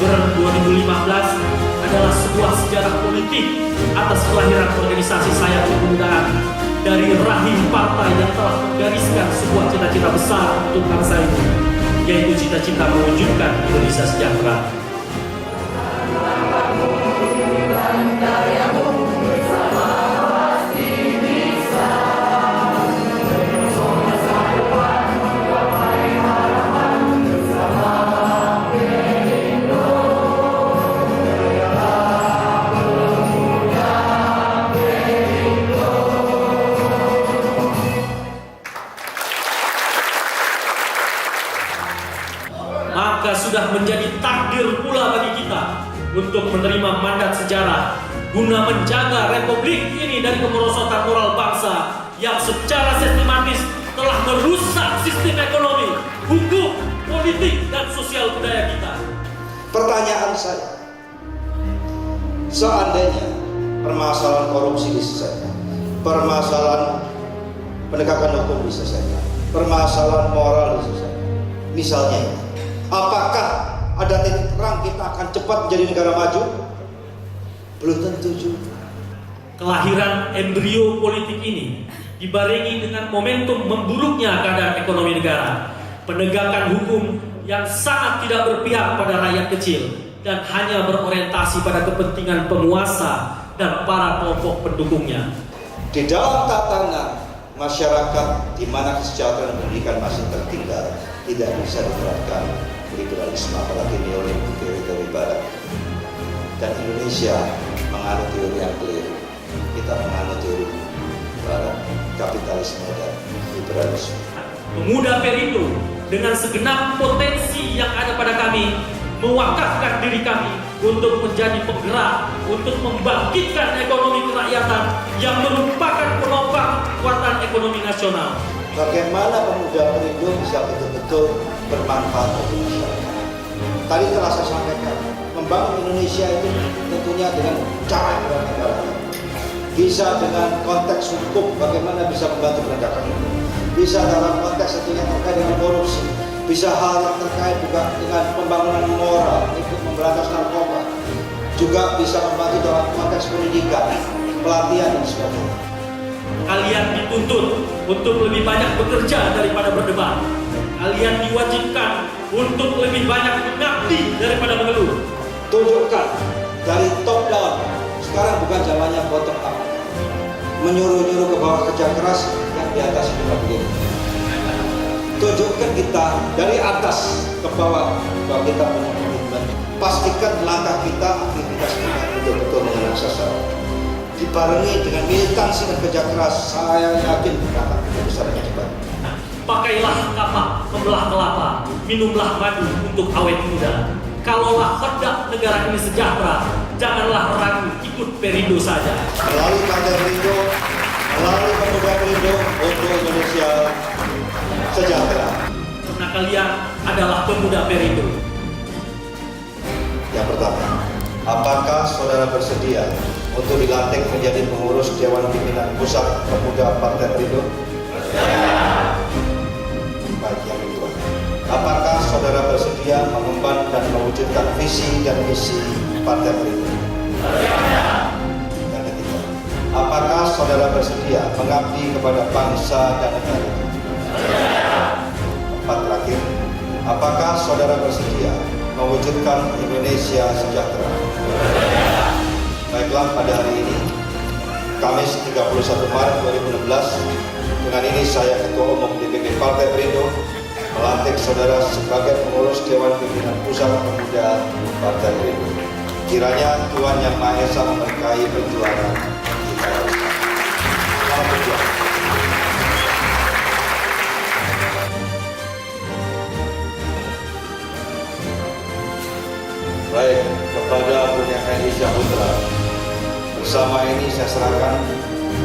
Oktober 2015 adalah sebuah sejarah politik atas kelahiran organisasi Sayap Kepemudaan dari rahim partai yang telah menggariskan sebuah cita-cita besar untuk bangsa ini, yaitu cita-cita mewujudkan Indonesia sejahtera. Maka sudah menjadi takdir pula bagi kita untuk menerima mandat sejarah guna menjaga republik ini dari kemerosotan moral bangsa yang secara sistematis telah merusak sistem ekonomi, hukum, politik, dan sosial budaya kita. Pertanyaan saya, seandainya permasalahan korupsi diselesaikan, permasalahan penegakan hukum diselesaikan, permasalahan moral diselesaikan, misalnya, apakah ada titik terang kita akan cepat menjadi negara maju? Belum tentu juga. Kelahiran embrio politik ini dibarengi dengan momentum memburuknya keadaan ekonomi negara, penegakan hukum yang sangat tidak berpihak pada rakyat kecil dan hanya berorientasi pada kepentingan penguasa dan para kelompok pendukungnya. Di dalam tatanan masyarakat di mana kesejahteraan pendidikan masih tertinggal, tidak bisa diterapkan liberalisme, apalagi neoliberal teori barat. Dan Indonesia menganut teori yang keliru. Kita menganut teori barat, kapitalisme dan liberalisme. Pemuda Perindo dengan segenap potensi yang ada pada kami mewakafkan diri kami untuk menjadi penggerak untuk membangkitkan ekonomi kerakyatan yang merupakan penopang kekuatan ekonomi nasional. Bagaimana pemuda Perindo bisa betul-betul bermanfaat bagi masyarakat? Tadi telah saya sampaikan, membangun Indonesia itu tentunya dengan cara yang berbeda. Bisa dengan konteks hukum, bagaimana bisa membantu penegakan hukum. Bisa dalam konteks tentunya terkait dengan korupsi. Bisa hal yang terkait juga dengan pembangunan moral, ikut memberantas narkoba. Juga bisa membantu dalam konteks pendidikan, pelatihan dan sebagainya. Kalian dituntut untuk lebih banyak bekerja daripada berdebat. Kalian diwajibkan untuk lebih banyak mengabdi daripada mengeluh. Tunjukkan dari top down. Sekarang bukan zamannya bottom up. Menyuruh-nyuruh ke bawah kerja keras yang di atas juga begini. Tunjukkan kita dari atas ke bawah bahwa kita punya komitmen. Pastikan langkah kita, aktivitas kita betul-betul mengenai sasaran. Dibarengi dengan militansi dan kerja keras, saya yakin kita akan bisa dengan cepat. Pakailah kapak membelah kelapa, minumlah madu untuk awet muda. Kalaulah hendak negara ini sejahtera, janganlah ragu, ikut Perindo saja. Melalui Partai Perindo, melalui pemuda Perindo untuk Indonesia sejahtera. Karena kalian adalah pemuda Perindo. Yang pertama, apakah saudara bersedia untuk dilantik menjadi pengurus Dewan Pimpinan Pusat Pemuda Partai Perindo? Baik, yang kedua, apakah saudara bersedia mengemban dan mewujudkan visi dan misi Partai Perindo? Yang ketiga, apakah saudara bersedia mengabdi kepada bangsa dan negara? Empat, terakhir, apakah saudara bersedia mewujudkan Indonesia sejahtera? Baiklah, pada hari ini, Kamis 31 Maret 2016, dengan ini saya Ketua Umum DPP Partai Perindo melantik saudara sebagai pengurus Dewan Pimpinan Pusat Pemuda Partai Perindo. Kiranya Tuhan Yang Maha Esa memberkahi perjuangan kita. Selamat berjuang. Baik, kepada Bung Effendi Syahputra, bersama ini saya serahkan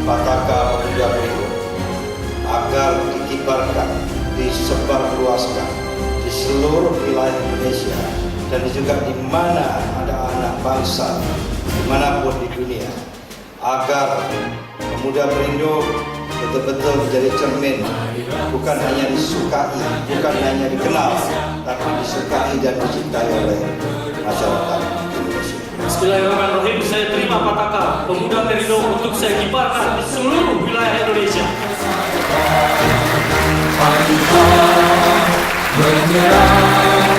Pataka Pemuda Perindo agar dikibarkan, disebarluaskan di seluruh wilayah Indonesia dan juga di mana ada anak bangsa dimanapun di dunia, agar Pemuda Perindo betul-betul menjadi cermin, bukan hanya disukai, bukan hanya dikenal, tapi disukai dan dicintai oleh masyarakat Indonesia. Bismillahirrahmanirrahim. Saya terima Pataka Pemuda Perindo untuk saya kibarkan di seluruh wilayah Indonesia. Menyerah,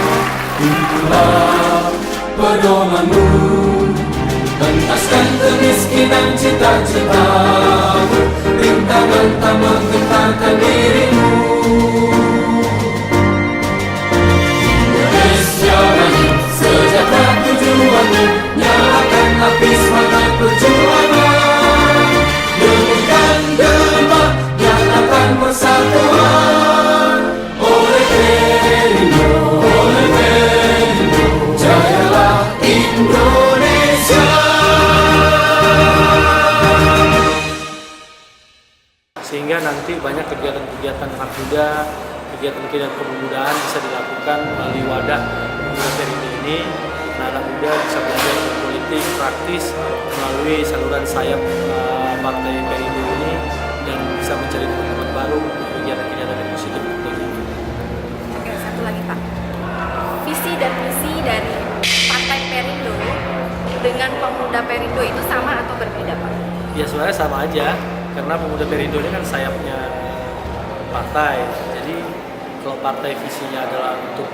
itulah pedomanmu. Pentaskan kemiskinan cita-citamu, rintangan tak menggentarkan dirimu. Indonesia maju, sejahtera tujuanmu, nyalakan api semangat perjuangan. Dengunkan demak, nyalakan persatuan. Oleh Perindo, jayalah Indonesia. Sehingga nanti banyak kegiatan-kegiatan anak muda, kegiatan-kegiatan kepemudaan bisa dilakukan melalui wadah Pemuda Perindo ini. Anak muda bisa belajar berpolitik praktis melalui saluran sayap Partai Perindo ini dan bisa mencari teman-teman baru, kegiatan-kegiatan yang positif tentunya. Oke, satu lagi Pak. Visi dan misi dari Partai Perindo dengan Pemuda Perindo itu sama atau berbeda Pak? Ya sebenarnya sama aja, karena Pemuda Perindo ini kan sayapnya partai. Jadi kalau partai visinya adalah untuk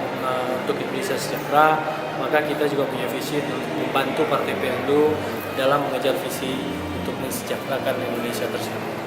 Indonesia sejahtera, maka kita juga punya visi untuk membantu Partai Perindo dalam mengejar visi untuk mensejahterakan Indonesia tersebut.